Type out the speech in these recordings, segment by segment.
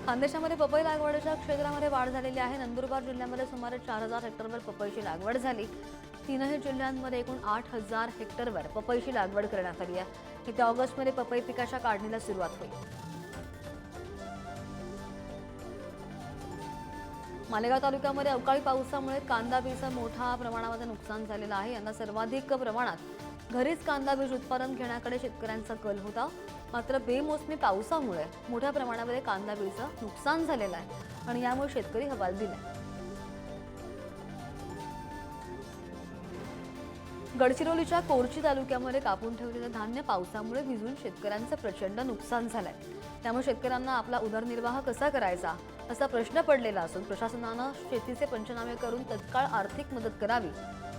खानदेशामध्ये पपई लागवडीच्या क्षेत्रामध्ये वाढ झालेली आहे। नंदुरबार जिल्ह्यामध्ये सुमारे 4000 हेक्टरवर पपईची लागवड झाली। तीनही जिल्ह्यांमध्ये एकूण 8000 हेक्टरवर पपईची लागवड करण्यात आली आहे। येत्या ऑगस्टमध्ये पपई पिकाच्या काढणीला सुरुवात होईल। मालेगाव तालुक्यामध्ये अवकाळी पावसामुळे कांदा बीचं मोठ्या प्रमाणामध्ये नुकसान झालेलं आहे। यंदा सर्वाधिक प्रमाणात घरीच कांदा बीज उत्पादन घेण्याकडे शेतकऱ्यांचा कल होता। मात्र बेमोसमी पावसामुळे मोठ्या प्रमाणामध्ये कांदा बीचं नुकसान झालेलं आहे आणि यामुळे शेतकरी हवालदिल आहे। गडचिरोलीच्या कोरची तालुक्यामध्ये कापून ठेवलेलं धान्य पावसामुळे भिजून शेतकऱ्यांचं प्रचंड नुकसान झालंय। त्यामुळे शेतकऱ्यांना आपला उदरनिर्वाह कसा करायचा असा प्रश्न पडलेला असून प्रशासनानं शेतीचे पंचनामे करून तत्काळ आर्थिक मदत करावी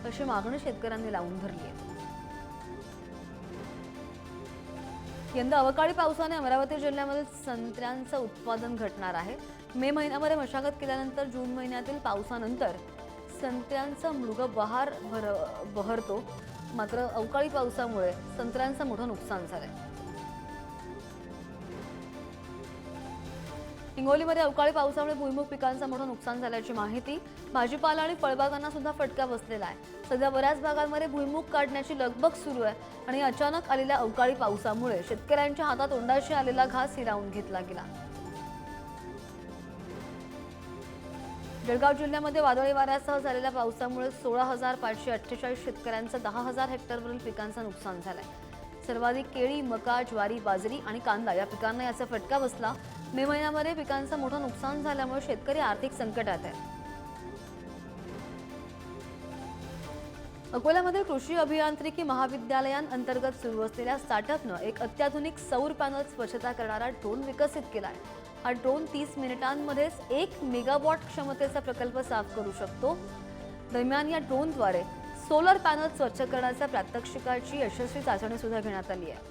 अशी मागणी शेतकऱ्यांनी लावून धरली आहे। यंदा अवकाळी पावसाने अमरावती जिल्ह्यामध्ये संत्र्यांचं उत्पादन घटणार आहे। मे महिन्यामध्ये मशागत केल्यानंतर जून महिन्यातील पावसानंतर संत्र्यांचा मृग बहरतो। मात्र अवकाळी पावसामुळे संत्र्यांचं मोठं नुकसान झालंय। हिंगोलीमध्ये अवकाळी पावसामुळे भुईमुग पिकांचं मोठं नुकसान झाल्याची माहिती। भाजीपाला आणि फळबागांना सुद्धा फटका बसलेला आहे। सध्या बऱ्याच भागांमध्ये भुईमुग काढण्याची लगबग सुरू आहे आणि अचानक आलेल्या अवकाळी पावसामुळे शेतकऱ्यांच्या हातातोंडाशी आलेला घास हिरावून घेतला गेला। जळगाव जिल्ह्यामध्ये वादळी वाऱ्यासह झालेल्या पावसामुळे 16,548 शेतकऱ्यांचं 10,000 हेक्टरवरील पिकांचं नुकसान झालंय। सर्वाधिक केळी, मका, ज्वारी, बाजरी आणि कांदा या पिकांना याचा फटका बसला। मे महिन्यामध्ये पिकांचं मोठं नुकसान झाल्यामुळे शेतकरी आर्थिक संकटात आहे। अकोल्यामध्ये कृषी अभियांत्रिकी महाविद्यालयांतर्गत सुरू असलेल्या स्टार्टअपनं एक अत्याधुनिक सौर पॅनल स्वच्छता करणारा ड्रोन विकसित केलाय। हा ड्रोन 30 मिनिटांमध्येच 1 मेगावॉट क्षमतेचा प्रकल्प साफ करू शकतो। दरम्यान या ड्रोनद्वारे सोलर पॅनल स्वच्छ करण्याच्या प्रात्यक्षिकाची यशस्वी चाचणी सुद्धा घेण्यात आली आहे।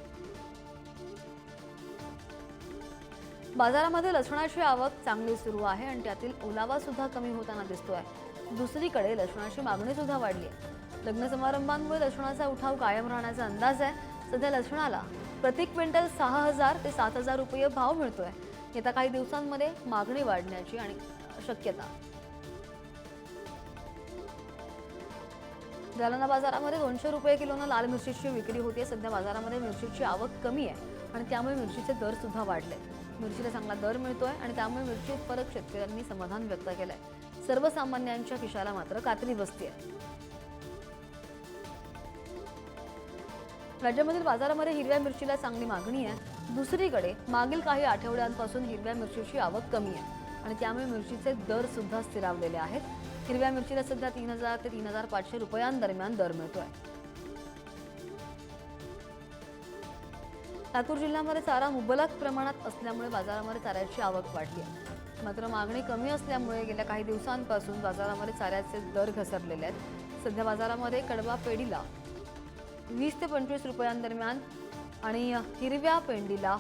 बाजारामध्ये लसणाची आवक चांगली सुरू आहे आणि त्यातील ओलावा सुद्धा कमी होताना दिसतोय। दुसरीकडे लसणाची मागणी सुद्धा वाढली आहे। लग्न समारंभांमुळे लसणाचा उठाव कायम राहण्याचा अंदाज आहे। सध्या लसणाला प्रति क्विंटल 6,000 ते 7,000 रुपये भाव मिळतोय। येत्या काही दिवसांमध्ये मागणी वाढण्याची आणि शक्यता। जालना बाजारामध्ये 200 रुपये किलोनं लाल मिरचीची विक्री होते। सध्या बाजारामध्ये मिरचीची आवक कमी आहे आणि त्यामुळे मिरचीचे दर सुद्धा वाढले। मिरचीला चांगला दर मिळतोय आणि त्यामुळे मिरची उत्पादक शेतकऱ्यांनी समाधान व्यक्त केलंय। सर्वसामान्यांच्या खिशाला मात्र कात्री बसतेय। राज्यामधील बाजारामध्ये हिरव्या मिरचीला चांगली मागणी आहे। दुसरीकडे मागील काही आठवड्यांपासून हिरव्या मिरचीची आवक कमी आहे आणि त्यामुळे मिरचीचे दर सुद्धा स्थिरावलेले आहेत। हिरव्या मिरचीला सध्या 3,000 ते 3,500 रुपयांदरम्यान दर मिळतोय। लातूर जिल्ह्यामध्ये चारा मुबलक प्रमाणात असल्यामुळे बाजारामध्ये चाऱ्याची आवक वाढली आहे। मात्र मागणी कमी असल्यामुळे गेल्या काही दिवसांपासून बाजारामध्ये चाऱ्याचे दर घसरलेले आहेत। सध्या बाजारामध्ये कडबा पेंडीला 20 ते 25 रुपयांदरम्यान आणि हिरव्या पेंडीला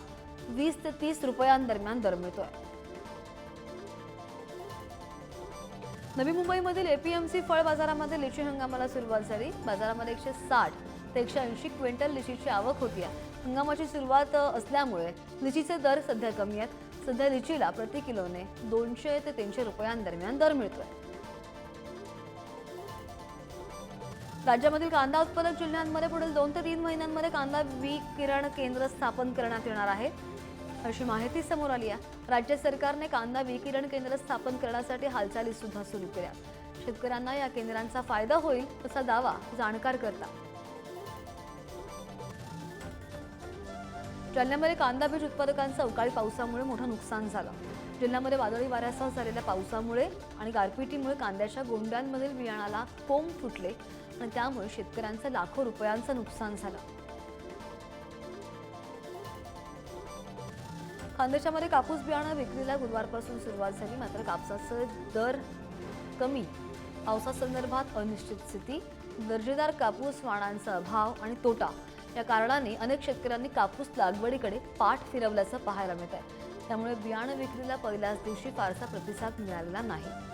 20 ते 30 रुपयांदरम्यान दर मिळतोय। नवी मुंबईमधील एपीएमसी फळ बाजारामध्ये लिची हंगामाला सुरुवात झाली। बाजारामध्ये 160 ते 180 क्विंटल लिचीची आवक होती आहे। हंगामाची सुरुवात असल्यामुळे लिचीचे दर सध्या कमी आहेत। सध्या लिचीला प्रति किलोने 200 ते 300 रुपयांदरम्यान दर मिळतोय। राज्यामधील कांदा उत्पादक जिल्ह्यांमध्ये पुढील 2 ते 3 महिन्यांमध्ये कांदा विकिरण केंद्र स्थापन करण्यात येणार आहे अशी माहिती समोर आली आहे। राज्य सरकारने कांदा विकिरण केंद्र स्थापन करण्यासाठी हालचाली सुद्धा सुरू केल्या। शेतकऱ्यांना या केंद्रांचा फायदा होईल असा दावा जाणकार करतात। जालन्यामध्ये कांदा बीज उत्पादकांचं अवकाळी पावसामुळे मोठं नुकसान झालं। जिल्ह्यामध्ये वादळी वाऱ्यासह झालेल्या पावसामुळे आणि गारपिटीमुळे कांद्याच्या गोंड्यांमधील बियाणाला कोंब फुटले आणि त्यामुळे शेतकऱ्यांचं लाखो रुपयांचं नुकसान झालं। खानदेशामध्ये कापूस बियाणं विक्रीला गुरुवारपासून सुरुवात झाली। मात्र कापसाचे दर कमी, पावसासंदर्भात अनिश्चित स्थिती, दर्जेदार कापूस वाणांचा अभाव आणि तोटा या कारणाने अनेक शेतकऱ्यांनी कापूस लागवडीकडे पाठ फिरवल्याचं पाहायला मिळत आहे। त्यामुळे बियाणं विक्रीला पहिल्याच दिवशी फारसा प्रतिसाद मिळालेला नाही।